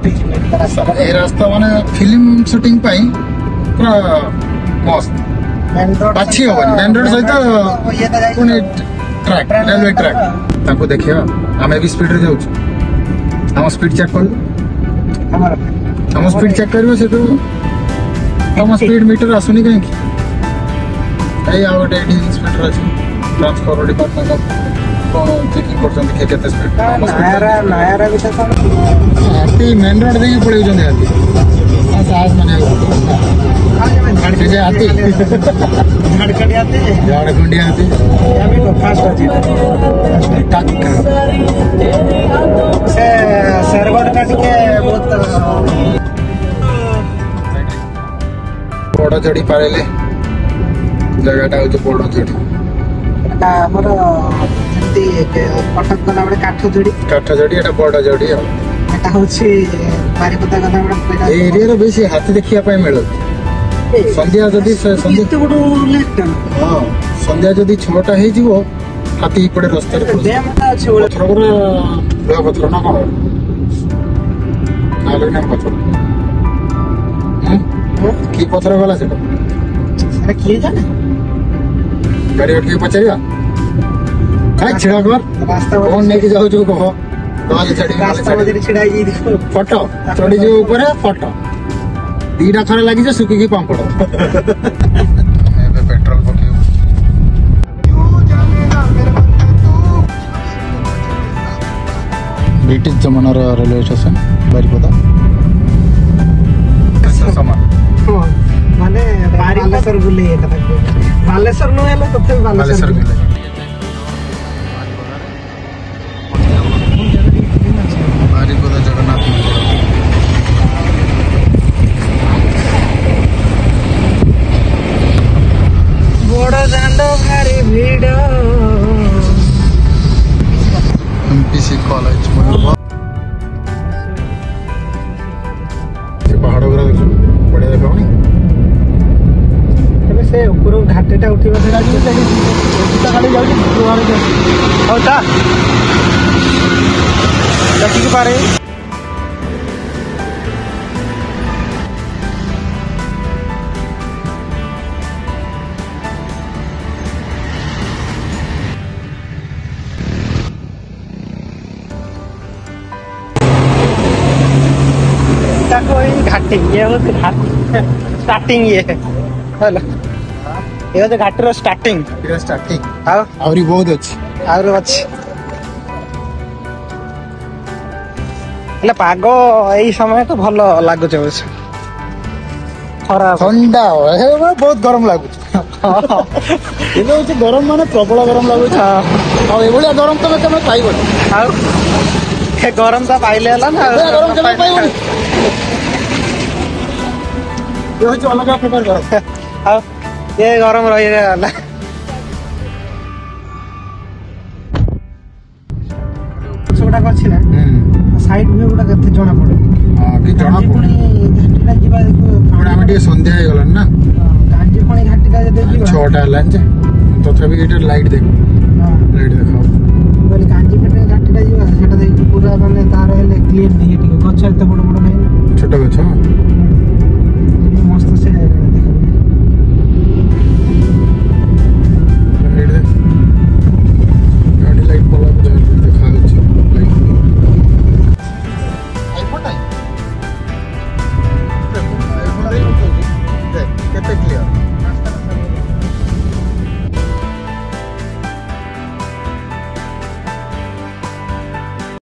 ये रास्ता माने फिल्म शूटिंग पाई पूरा मस्त अच्छी होबनी मेन रोड सहित पुनी ट्रैक रेलवे ट्रैक ताको देखियो हमें भी स्पीड रे जाउ हम स्पीड चेक कर हम स्पीड चेक करबो से तो हम स्पीड मीटर आसुनी कहीं ए आ गोटे इंस्पेक्टर अछि ट्रांसपोर्ट डिपार्टमेंट कोन चेकिंग करछन के केते स्पीड नायरा भी त आती मेन रोड देखि पळेउ जंदे आती साहस माने गाड़ी से आती झाड़खंडी आती अभी तो फास्ट अछि से सरगोड का के बहुत बड़ जड़ी पारेले जगहटा हो बड़ जड़ी हमर जंती कटक गला बडे काठ जड़ी एटा बड़ जड़ी एटा होछि बारीपदा गला बडे एरिया रो बेसी हाथी देखिया पाए मिलो संध्या जदी संध्या तो बडो लेट हां संध्या जदी 6टा हे जीवो हाथी पड़े रास्ता रे डैम ता अछि पत्थर रे पत्थर ना कोन नाले ना पत्थर की पत्थर वाला से अरे की जाने गाड़ी उठ के पचरिया काय छिड़ा कर रास्ता कौन लेके जाओ जो कहो काल चढ़ी रास्ता मधे छिड़ाई जी देखो फोटो चढ़ी जो ऊपर है फोटो दीडा थोड़ा लगी जे सुकी की पांपड़ मैं पेट्रोल पकियो ब्रिटिश जमाना रो रेलवे स्टेशन बारीपदा कैसा सामान माने बालेश्वर बुले बालेश्वर नो हेला तथे बालेश्वर बुले बारीपदा जगन्नाथ बड़ा दांडो भारी भीड़ एमपीसी कॉलेज पहाड़ वगैरह देखो बढ़िया देखो नहीं से ऊपर घाटेटा उठिबा से गाड़ी गाड़ी जाउची दुआरे होता देखि के पारे कोई घाटी ये हो स्टार्टिंग ये हेलो ये तो घाटर स्टार्टिंग हां आवरी बहुत अच्छी ले पागो एई समय तो भलो लागो छै बस खरा ठंडा हे बहुत गरम लागो ये तो गरम माने प्रबल गरम लागो छै आ एबोलिया गरम तो तमे पाइबो आ के गरम तो पाइले हला ना गरम जमे पाइबो यो जो अलग प्रकार गरम आ ये गरम रही वाला छोटा करछि ना साइड व्यू गुडा कते जणा पड़े हां कि जणा पड़े घाटीटा जीवा देखो थोड़ा हम संध्या हे गलन ना गांजी पणी घाटीटा जदे जीवा 6टा लाइन जे तथापि एटा लाइट देखो हां लाइट देखो बोले गांजी पणी घाटीटा जीवा सेटा देख पूरा माने तार हेले क्लीन नहीं ठीक गछ एते बड़ बड़ नहीं छोटा गछ